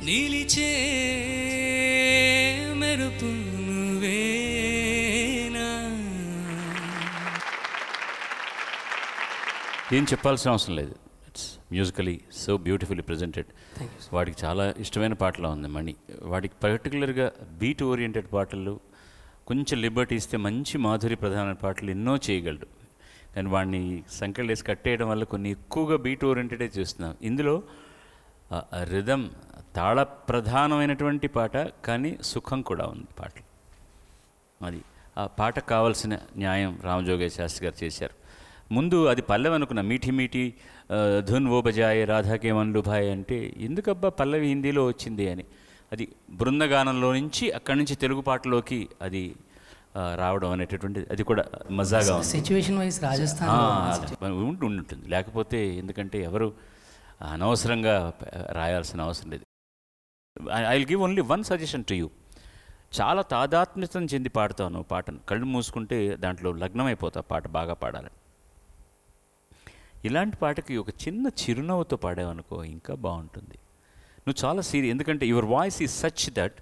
నిలిచే మెరుపు నువ్వేనా ఏం చెప్పాల్సిన అవసరం లేదు. It's musically so beautifully presented. వాడికి చాలా ఇష్టమైన పాటలా ఉంది మణి. వాడికి పర్టికులర్గా బీట్ ఓరియంటెడ్ పాటలు, కొంచెం లిబర్టీ ఇస్తే మంచి మాధురి ప్రధాన పాటలు ఎన్నో చేయగలడు. కానీ వాడిని సంఖ్యలు వేసి కట్టేయడం వల్ల కొన్ని ఎక్కువగా బీట్ ఓరియంటెడే చేస్తున్నాం. ఇందులో రిథం తాళ ప్రధానమైనటువంటి పాట, కానీ సుఖం కూడా ఉంది పాటలు. అది ఆ పాటకు కావాల్సిన న్యాయం రామజోగయ్య శాస్త్రి గారు చేశారు. ముందు అది పల్లవి అనుకున్న మీఠీ మీఠీ ధున్ ఓ బజాయే రాధాకే మన్లు భాయ్ అంటే ఎందుకబ్బా పల్లవి హిందీలో వచ్చింది అని. అది బృందగానంలో నుంచి అక్కడి నుంచి తెలుగు పాటలోకి అది రావడం అనేటటువంటి అది కూడా మజాగా ఉంది. సిచ్యువేషన్ వైజ్ రాజస్థాన్ ఉంటుంది. లేకపోతే ఎందుకంటే ఎవరు అనవసరంగా రాయాల్సిన అవసరం లేదు. I will give only one suggestion to you. చాలా తాదాత్మ్యతను చెంది పాడతాను పాటను. కళ్ళు మూసుకుంటే దాంట్లో లగ్నమైపోతా పాట బాగా పాడాలని. ఇలాంటి పాటకి ఒక చిన్న చిరునవ్వుతో పాడావనుకో ఇంకా బాగుంటుంది. నువ్వు చాలా ఎందుకంటే your voice is such that.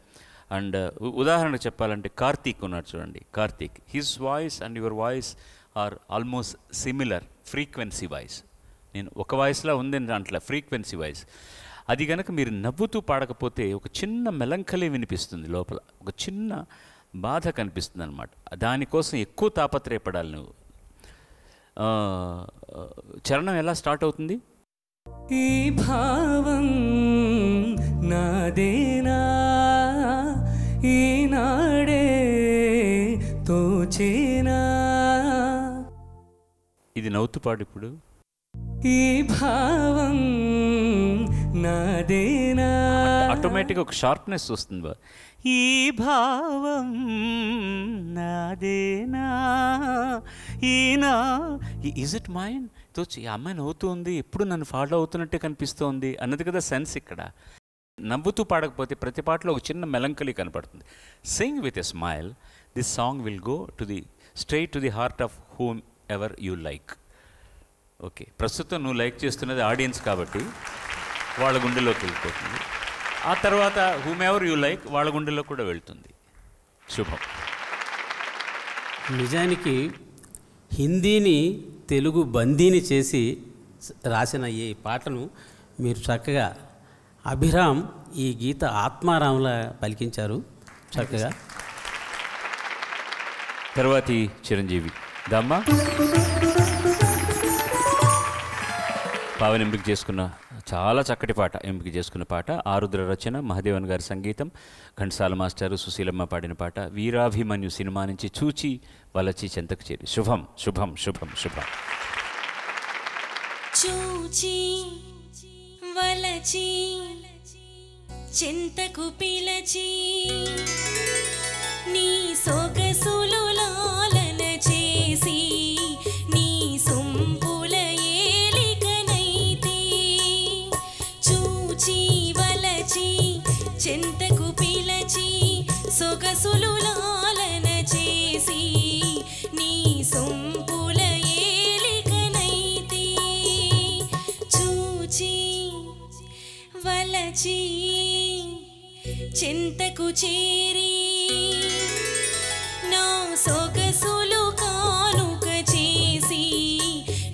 And ఉదాహరణకు చెప్పాలంటే కార్తీక్ ఉన్నాడు చూడండి. Karthik his voice and your voice are almost similar frequency voice. నేను ఒక వాయిస్లా ఉంది దాంట్లో ఫ్రీక్వెన్సీ వాయిస్. అది కనుక మీరు నవ్వుతూ పాడకపోతే ఒక చిన్న మెలంకలీ వినిపిస్తుంది, లోపల ఒక చిన్న బాధ కనిపిస్తుంది అనమాట. దానికోసం ఎక్కువ తాపత్రయపడాలి నువ్వు. చరణం ఎలా స్టార్ట్ అవుతుంది? ఈ భావం నాదేనా ఈనాడే తోచేనా. ఇది నవ్వుతూ పాడు ఇప్పుడు. ఈ భావం నాదేనా. ఆటోమేటిక్గా ఒక షార్ప్నెస్ వస్తుంది బా. ఈ భావం నాదేనా ఈనా. ఈజ్ ఇట్ మైండ్ తో ఈ అమ్మాయి నవ్వుతుంది, ఎప్పుడు నన్ను ఫాలో అవుతున్నట్టే కనిపిస్తోంది అన్నది కదా సెన్స్ ఇక్కడ. నవ్వుతూ పాడకపోతే ప్రతి పాటలో ఒక చిన్న మెలంకలీ కనపడుతుంది. Sing with a smile. This song will go to the straight to the heart of whom ever you like. Okay, ప్రస్తుతం నువ్వు లైక్ చేస్తున్నది ఆడియన్స్ కాబట్టి వాళ్ళ గుండెలోకి వెళ్ళిపోతుంది. ఆ తర్వాత హూమ్ ఎవర్ యూ లైక్ వాళ్ళ గుండెలో కూడా వెళ్తుంది. శుభం. నిజానికి హిందీని తెలుగు బందీని చేసి రాసిన ఈ పాటను మీరు చక్కగా అభిరామ్ ఈ గీత ఆత్మారాంలా పలికించారు చక్కగా. తర్వాతి చిరంజీవి దమ్మ పావని ఎంపిక చేసుకున్న చాలా చక్కటి పాట ఎంపిక చేసుకున్న పాట. ఆరుద్ర రచన, మహదేవన్ గారి సంగీతం, ఘంటసాల మాస్టారు, సుశీలమ్మ పాడిన పాట. వీరాభిమన్యు సినిమా నుంచి చూచి వలచి చెంతకు చేరి. శుభం శుభం శుభం శుభం. చూచి వలచి చింతకు పిలచి నీ సొగసులు లాలన చేసి నీ సొంపుల ఏలికనైతే చూచి వలచి చింతకు పిలచి సొగసులు లాలన చేసి నీ సొంపుల ఏలికనైతే చూచి వలచి చింతకు చేరి నా సొగసులు కానుక చేసి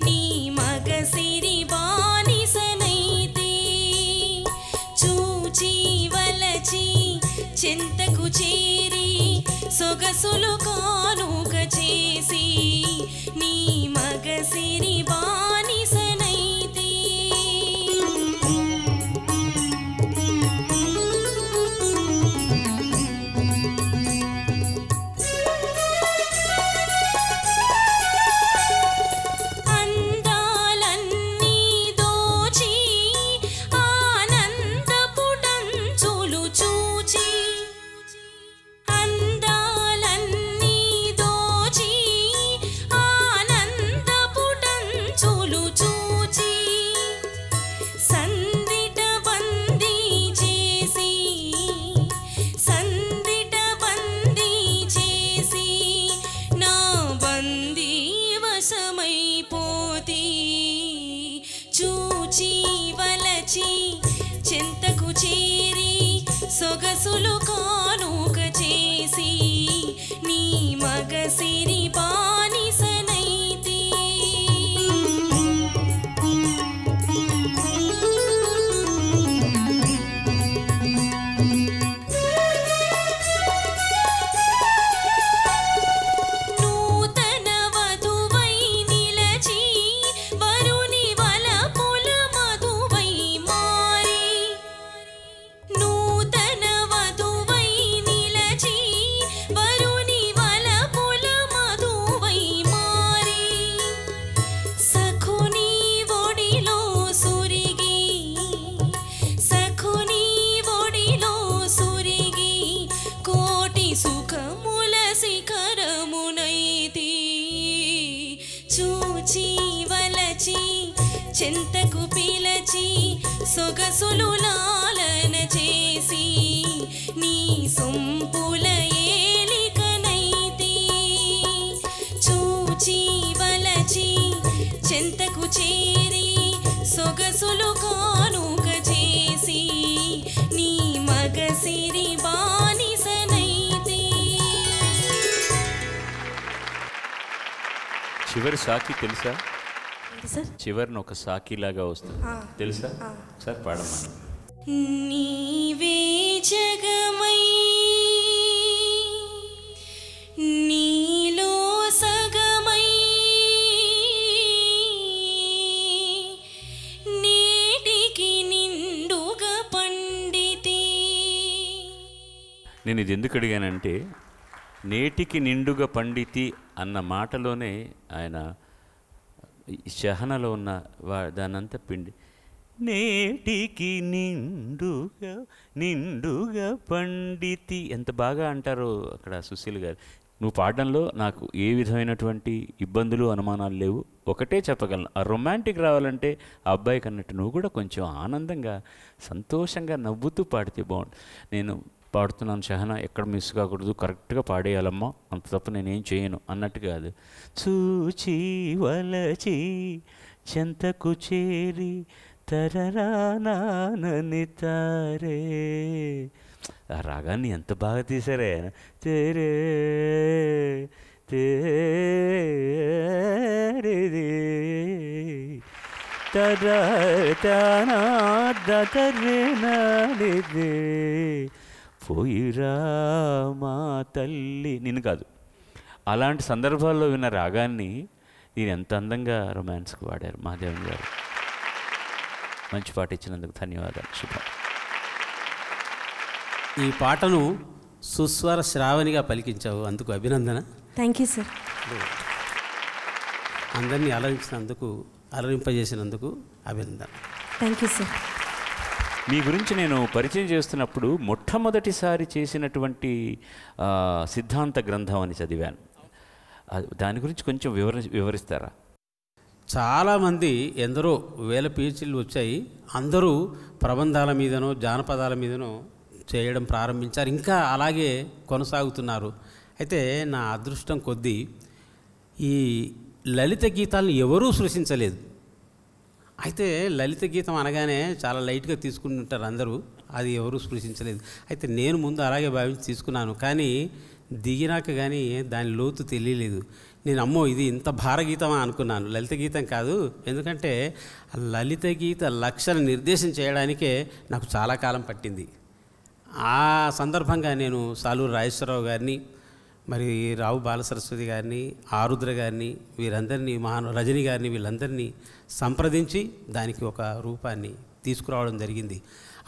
నీ మగసిరి బానిసనైతే చూచి వలచి చింతకు చేరి సొగసులు కానుక చేసి నీ మగసిరి బానిసనైతే అందాలన్నీ దోచి ఆనందపుటంచులు చూచి అందాలన్నీ దోచి ఆనందపుటంచులు చూచి సందిట బందీ చేసి సందిట బందీ చేసి నా బందీ వశమైపోతి చూచి వలచి చింతకు చేరి సొగసులు కానుక చేసి నీ మగసిరి బానిసనైతే నూతన వధువై నిలచి వరుని వలపుల మధువై మారి నూతన వధువై నిలచి వరుని వలపుల మధువై మారి సఖుని ఒడిలో సురిగి సఖుని ఒడిలో సురిగి కోటి సుఖముల శిఖరమునైతి చూచి వలచి చింతకు పిలచి సొగసులు లాలన చేసి నీ సొంపుల ఏలికనైతి చూచి వలచి చింతకు చేరి సొగసులు కానుక చేసి నీ మగసిరి బానిసనైతి చివరి సాకి తెలుసా? ఏంటి సార్? చివరిని ఒక సాకిలాగా వస్తుంది తెలుసా? సార్ పాడమ్మా. నీవే జగమై నీలో సగమై నేటికి నిండుగా పండితి. నేను ఇది ఎందుకు అడిగానంటే నేటికి నిండుగా పండితి అన్న మాటలోనే ఆయన ఈ శహనలో ఉన్న దానంతా పిండి నేటికి నిండుగా నిండుగా పండితి ఎంత బాగా అంటారో అక్కడ సుశీల్ గారు. నువ్వు పాడడంలో నాకు ఏ విధమైనటువంటి ఇబ్బందులు అనుమానాలు లేవు. ఒకటే చెప్పగలను, ఆ రొమాంటిక్ రావాలంటే ఆ అబ్బాయికి అన్నట్టు నువ్వు కూడా కొంచెం ఆనందంగా సంతోషంగా నవ్వుతూ పాడితే బాగుండు. నేను పాడుతున్నాను షహనా, ఎక్కడ మిస్ కాకూడదు, కరెక్ట్గా పాడేయాలమ్మా, అంత తప్ప నేనేం చేయను అన్నట్టు కాదు. చూచి వలచి చెంతకు చేరి తరరానని తారే ఆ రాగాన్ని ఎంత బాగా తీశారే. తేరే తేరే పోయిరా మా తల్లి నిన్ను కాదు. అలాంటి సందర్భాల్లో విన్న రాగాన్ని దీని ఎంత అందంగా రొమాన్స్కి వాడారు మహాదేవన్ గారు. మంచి పాట ఇచ్చినందుకు ధన్యవాదాలు. శుభం. ఈ పాటను సుస్వర శ్రావణిగా పలికించావు, అందుకు అభినందన. Thank you sir. అందరినీ అలరింపజేసినందుకు అభినందన. Thank you sir. మీ గురించి నేను పరిచయం చేస్తున్నప్పుడు మొట్టమొదటిసారి చేసినటువంటి సిద్ధాంత గ్రంథం అని చదివాను. దాని గురించి కొంచెం వివరిస్తారా? చాలామంది ఎందరో వేల పీహెచ్డీలు వచ్చాయి. అందరూ ప్రబంధాల మీదనో జానపదాల మీదనో చేయడం ప్రారంభించారు, ఇంకా అలాగే కొనసాగుతున్నారు. అయితే నా అదృష్టం కొద్దీ ఈ లలిత గీతాలను ఎవరూ సృష్టించలేదు. అయితే లలిత గీతం అనగానే చాలా లైట్గా తీసుకుంటుంటారు అందరూ, అది ఎవరూ సృష్టించలేదు. అయితే నేను ముందు అలాగే భావించి తీసుకున్నాను, కానీ దిగినాక కానీ దాని లోతు తెలియలేదు. నేను అమ్మో ఇది ఇంత భారగీతమా అనుకున్నాను. లలిత గీతం కాదు, ఎందుకంటే లలిత గీత లక్షణ నిర్దేశం చేయడానికే నాకు చాలా కాలం పట్టింది. ఆ సందర్భంగా నేను సాలూరు రాజేశ్వరరావు గారిని, మరి రావు బాలసరస్వతి గారిని, ఆరుద్ర గారిని, వీరందరినీ రజని గారిని, వీళ్ళందరినీ సంప్రదించి దానికి ఒక రూపాన్ని తీసుకురావడం జరిగింది.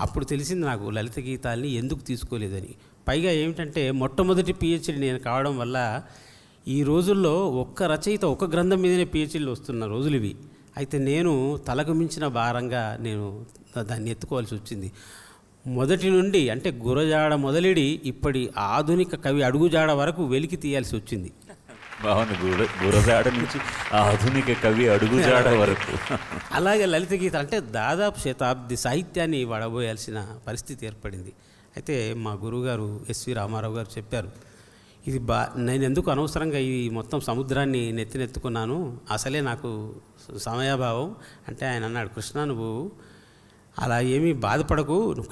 అప్పుడు తెలిసింది నాకు లలిత గీతాల్ని ఎందుకు తీసుకోలేదని. పైగా ఏమిటంటే మొట్టమొదటి పిహెచ్డీ నేను కావడం వల్ల ఈ రోజుల్లో ఒక్క రచయిత ఒక గ్రంథం మీదనే పిహెచ్డీలు వస్తున్న రోజులు ఇవి. అయితే నేను తలకు మించిన భారంగా నేను దాన్ని ఎత్తుకోవాల్సి వచ్చింది. మొదటి నుండి అంటే గురజాడ మొదలెడి ఇప్పటి ఆధునిక కవి అడుగుజాడ వరకు వెలికి తీయాల్సి వచ్చింది. బాగుంది. గురజాడ నుంచి ఆధునిక కవి అడుగుజాడ వరకు. అలాగే లలిత గీత అంటే దాదాపు శతాబ్ది సాహిత్యాన్ని వడబోయాల్సిన పరిస్థితి ఏర్పడింది. అయితే మా గురువుగారు ఎస్వి రామారావు గారు చెప్పారు, ఇది నేను ఎందుకు అనవసరంగా ఈ మొత్తం సముద్రాన్ని నెత్తినెత్తుకున్నాను, అసలే నాకు సమయాభావం అంటే ఆయన అన్నాడు, కృష్ణ నువ్వు అలా ఏమీ బాధపడకు, నువ్వు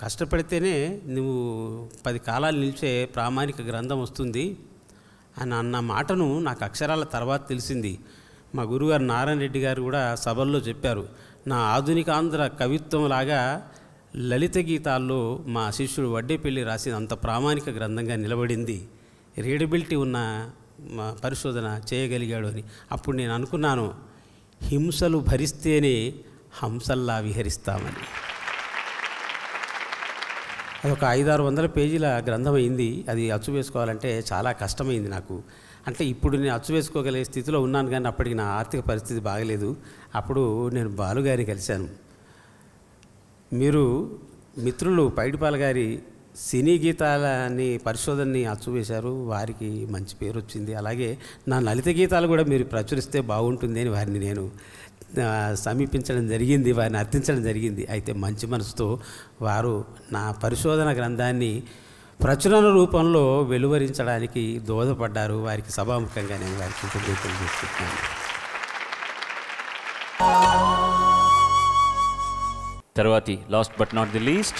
కష్టపడితేనే నువ్వు 10 కాలాలు నిలిచే ప్రామాణిక గ్రంథం వస్తుంది అని అన్న మాటను నాకు అక్షరాల తర్వాత తెలిసింది. మా గురుగారు నారాయణ రెడ్డి గారు కూడా సభల్లో చెప్పారు, నా ఆధునిక ఆంధ్ర కవిత్వం లాగా లలిత గీతాల్లో మా శిష్యుడు వడ్డేపల్లి రాసిన అంత ప్రామాణిక గ్రంథంగా నిలబడింది, రీడబిలిటీ ఉన్న పరిశోధన చేయగలిగాడు అని. అప్పుడు నేను అనుకున్నాను, హింసలు భరిస్తేనే హంసల్లా విహరిస్తామని. అదొక 500-600 పేజీల గ్రంథం అయింది. అది అచ్చు వేసుకోవాలంటే చాలా కష్టమైంది నాకు. అంటే ఇప్పుడు నేను అచ్చు వేసుకోగలిగే స్థితిలో ఉన్నాను, కానీ అప్పటికి నా ఆర్థిక పరిస్థితి బాగలేదు. అప్పుడు నేను బాలుగారిని కలిశాను. మీరు మిత్రులు పైడిపాల గారి సినీ గీతాలని పరిశోధనని అచ్చు వేశారు, వారికి మంచి పేరు వచ్చింది. అలాగే నా లలిత గీతాలు కూడా మీరు ప్రచురిస్తే బాగుంటుంది అని వారిని నేను సమీపించడం జరిగింది, వారిని అర్థించడం జరిగింది. అయితే మంచి మనసుతో వారు నా పరిశోధన గ్రంథాన్ని ప్రచురణ రూపంలో వెలువరించడానికి దోహదపడ్డారు. వారికి సభాముఖంగా నేను వారికి కృతజ్ఞతలు చేసుకుంటున్నాను. తర్వాతి last but not the least,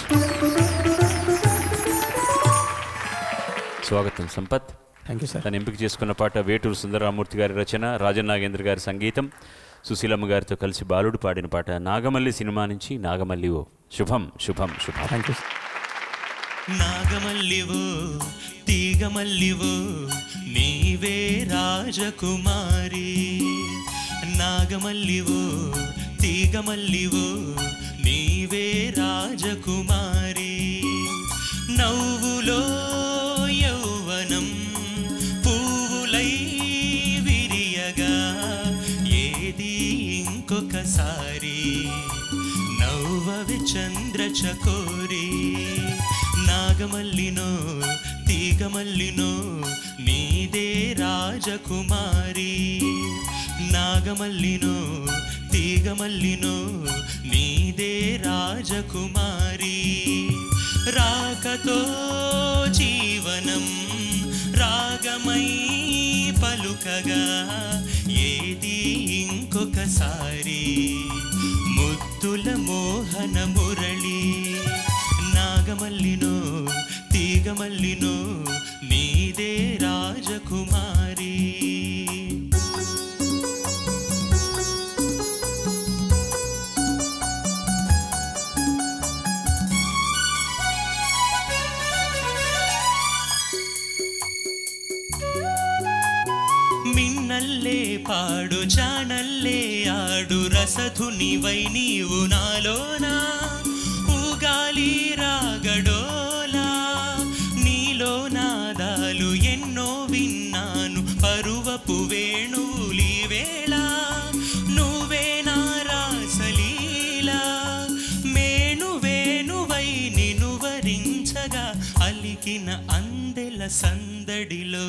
స్వాగతం సంపత్. Thank you sir. తను ఎంపిక చేసుకున్న పాట వేటూరు సుందరరామూర్తి గారి రచన, రాజన్ నాగేంద్ర గారి సంగీతం, సుశీలమ్మ గారితో కలిసి బాలుడు పాడిన పాట నాగమల్లి సినిమా నుంచి నాగమల్లివో. శుభం శుభం శుభం. Thank you. నాగమల్లివో తీగమల్లివో నీవే రాజకుమారి, నాగమల్లివో తీగమల్లివో నీవే రాజకుమారి, నవ్వులో యౌవనం పువ్వులై విరియగా ఏది ఇంకొకసారి నవ్వవి చంద్రచకోరి, నాగమల్లినో తీగమల్లినో నీదే రాజకుమారి, నాగమల్లినో తీగమల్లినో నీదే రాజకుమారి, రాకతో జీవనం రాగమై పలుకగా ఏది ఇంకొకసారి ముద్దుల మోహన మురళి, నాగమల్లినో నాగమల్లినో నీదే రాజకుమారి. మిన్నల్లే పాడు జానల్లే ఆడు రసధునివై నీవు నాలోనా ఊగాలి రాగడోలా. నీలో నాదాలు ఎన్నో విన్నాను పరువపు వేణువులి వేళ. నువ్వే నా రాసలీలా మేను వేణువై నిను వరించగా అలికిన అందెల సందడిలో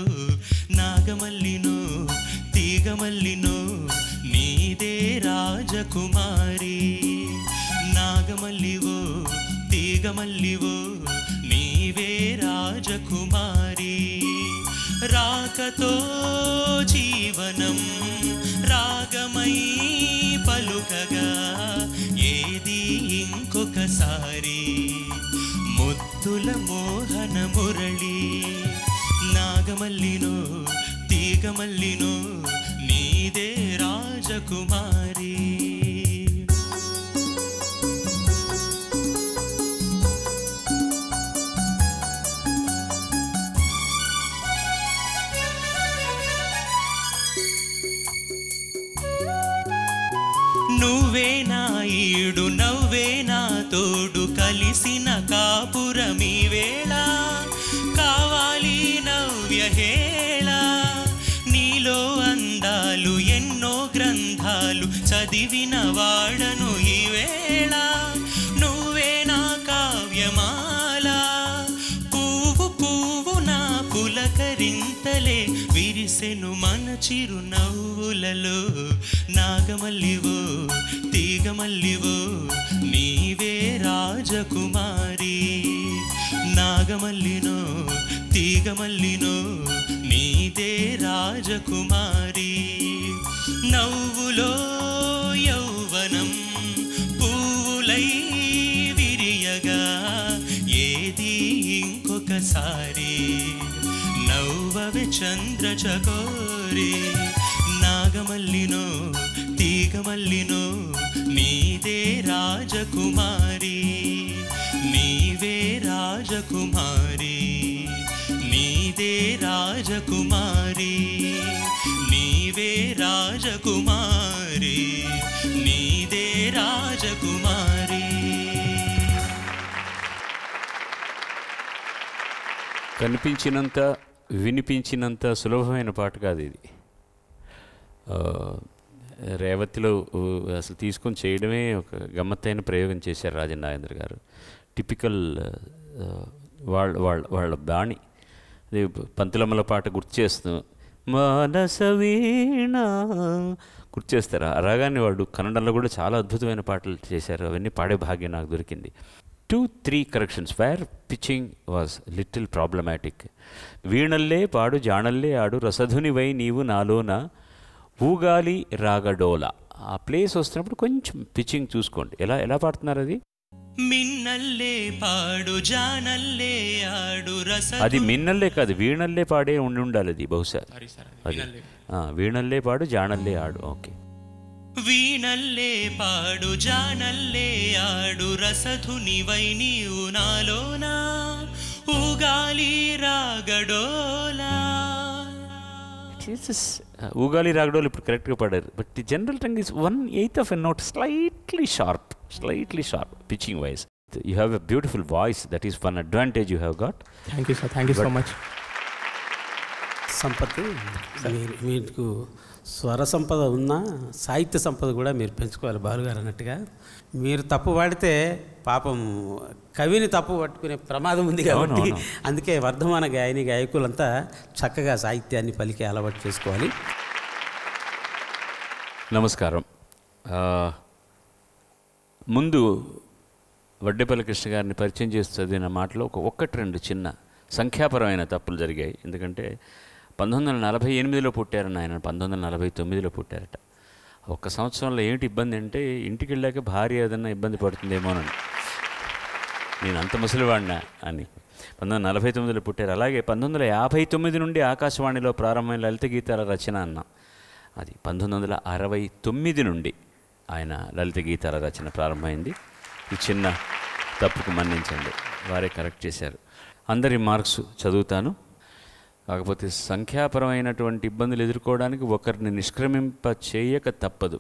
నాగమల్లినో తీగమల్లినో నీదే రాజకుమారి. నాగమల్లివో తీగమల్లివో నీవే రాజకుమారి. రాకతో జీవనం రాగమై పలుకగా ఏది ఇంకొకసారి ముద్దుల మోహన మురళి. నాగమల్లినో తీగమల్లినో నీదే రాజకుమారి. నువ్వే నా ఈడు నవ్వే నా తోడు కలిసిన కాపురమీ వేళ. కావాలి నవ్యహేళ నీలో అందాలు ఎన్నో గ్రంథాలు చదివిన వాడను ఈ వేళ. నువ్వే నా కావ్యమాల పువ్వు పువ్వు నా పులకరింతలే విరిసెను మన చిరు నవ్వులలో. నాగమల్లివో తీగమల్లివో నీవే రాజకుమారి. నాగమల్లినో తీగమల్లినో నీదే రాజకుమారి. నవ్వులో యౌవనం పువ్వులై విరియగా ఏది ఇంకొకసారి నవ్వవే చంద్ర చకోరి. నాగమల్లినో తీగమల్లినో నీదే రాజకుమారి. నీవే రాజకుమారి నీదే రాజకుమారి. నీవే రాజకుమారి నీదే రాజకుమారి. కనిపించినంత వినిపించినంత సులభమైన పాట కాదు ఇది. రేవతిలో అసలు తీసుకొని చేయడమే ఒక గమ్మత్తైన ప్రయోగం చేశారు రాజన్ నాగేంద్ర గారు. టిపికల్ వాళ్ళ బాణి. అది పంతులమ్మల పాట గుర్తు చేస్తూ మానస వీణ గుర్తు చేస్తారు. అలాగానే వాళ్ళు కన్నడంలో కూడా చాలా అద్భుతమైన పాటలు చేశారు. అవన్నీ పాడే భాగ్యం నాకు దొరికింది. 2-3 corrections where pitching was little problematic. వీణల్లే పాడు జాణల్లే ఆడు రసధునివై నీవు నాలోన ఊగాలి రాగడోల. ఆ ప్లేస్ వస్తున్నప్పుడు కొంచెం పిచ్చింగ్ చూసుకోండి. ఎలా పాడుతున్నారు అది. మిన్నల్లే పాడు జానల్లే ఆడు రస. అది మిన్నల్లే కాదు, వీణల్లే పాడే ఉండాలి అది బహుశా. వీణల్లే పాడు జానల్లే ఆడు. ఓకే. వీణల్లే పాడు జానల్లే ఆడు రసధునివై నీవు నాలోనా ఊగాలి రాగడోలా. ఊగాలి రాగడోలు ఇప్పుడు కరెక్ట్గా పాడారు. But the general tongue is 1/8 of a note, slightly sharp pitching wise. You have a beautiful voice. That is one advantage you have got. Thank you, sir. Thank you so much. సంపత్తి మీకు స్వర సంపద ఉన్నా సాహిత్య సంపద కూడా మీరు పెంచుకోవాలి. బాలుగారు అన్నట్టుగా మీరు తప్పు పాడితే పాపం కవిని తప్పు పట్టుకునే ప్రమాదం ఉంది కాబట్టి అందుకే వర్ధమాన గాయకులంతా చక్కగా సాహిత్యాన్ని పలికే అలవాటు చేసుకోవాలి. నమస్కారం. ముందు వడ్డేపల్లి కృష్ణ గారిని పరిచయం చేసి చదివిన మాటలో ఒకటి రెండు చిన్న సంఖ్యాపరమైన తప్పులు జరిగాయి. ఎందుకంటే 1948లో పుట్టారని ఆయన 1949లో పుట్టారట. ఒక్క సంవత్సరంలో ఏమిటి ఇబ్బంది అంటే ఇంటికి వెళ్ళాక భార్య ఏదన్నా ఇబ్బంది పడుతుందేమోనని, నేను అంత ముసలివాడినా అని. 1949లో పుట్టారు. అలాగే 1959 నుండి ఆకాశవాణిలో ప్రారంభమైన లలిత గీతాల రచన అన్నాం. అది 1969 నుండి ఆయన లలిత గీతాల రచన ప్రారంభమైంది. ఈ చిన్న తప్పుకు మన్నించండి, వారే కరెక్ట్ చేశారు. అందరి మార్క్స్ చదువుతాను. కాకపోతే సంఖ్యాపరమైనటువంటి ఇబ్బందులు ఎదుర్కోవడానికి ఒకరిని నిష్క్రమింప చేయక తప్పదు.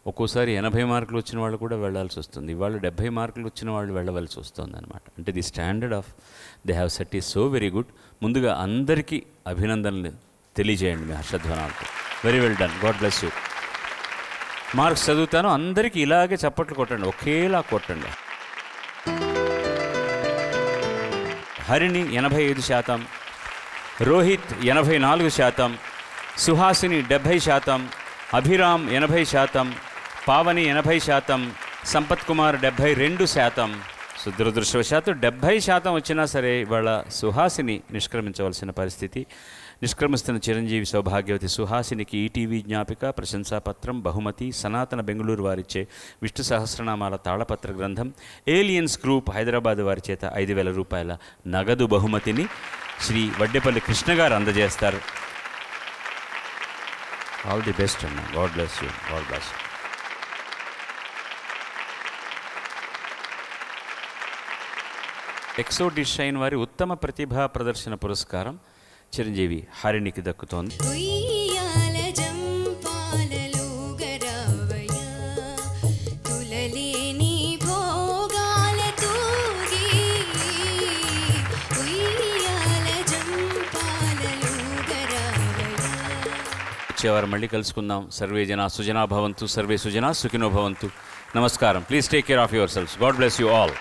ఒక్కోసారి 80 మార్కులు వచ్చిన వాళ్ళు కూడా వెళ్ళాల్సి వస్తుంది. ఇవాళ 70 మార్కులు వచ్చిన వాళ్ళు వెళ్ళవలసి వస్తుంది అనమాట. అంటే the standard of they have set is so very good. ముందుగా అందరికీ అభినందనలు తెలియజేయండి మీ హర్షధ్వానాలతో. Very well done, god bless you. Marks చదువుతాను, అందరికీ ఇలాగే చప్పట్లు కొట్టండి, ఒకేలా కొట్టండి. హరిణి 85%, రోహిత్ 84%, సుహాసిని 70%, అభిరామ్ 80%, పావని 80%, సంపత్ కుమార్ 72%. దురదృష్టవశాత్తు 70% వచ్చినా సరే ఇవాళ సుహాసిని నిష్క్రమించవలసిన పరిస్థితి. నిష్క్రమిస్తున్న చిరంజీవి సౌభాగ్యవతి సుహాసినికి ఈటీవీ జ్ఞాపిక, ప్రశంసాపత్రం, బహుమతి, సనాతన బెంగళూరు వారిచ్చే విష్ణు సహస్రనామాల తాళపత్ర గ్రంథం, ఏలియన్స్ గ్రూప్ హైదరాబాద్ వారి చేత 5,000 రూపాయల నగదు బహుమతిని శ్రీ వడ్డేపల్లి కృష్ణ గారు అందజేస్తారు. ఆల్ ది బెస్ట్ అన్న. God bless you, God bless you. Exo dish shine వారి ఉత్తమ ప్రతిభా ప్రదర్శన పురస్కారం చిరంజీవి హరిణికి దక్కుతోంది. ఉయ్యాల జంపాలలో గరావయ్య తులలేని భోగాల తూగి ఉయ్యాల జంపాలలో గరావయ్య. వచ్చేవారు మళ్ళీ కలుసుకుందాం. సర్వే జనా సుజనా భవంతు, సర్వే సుజనా సుఖినో భవంతు. నమస్కారం. Please take care of yourselves. God bless you all.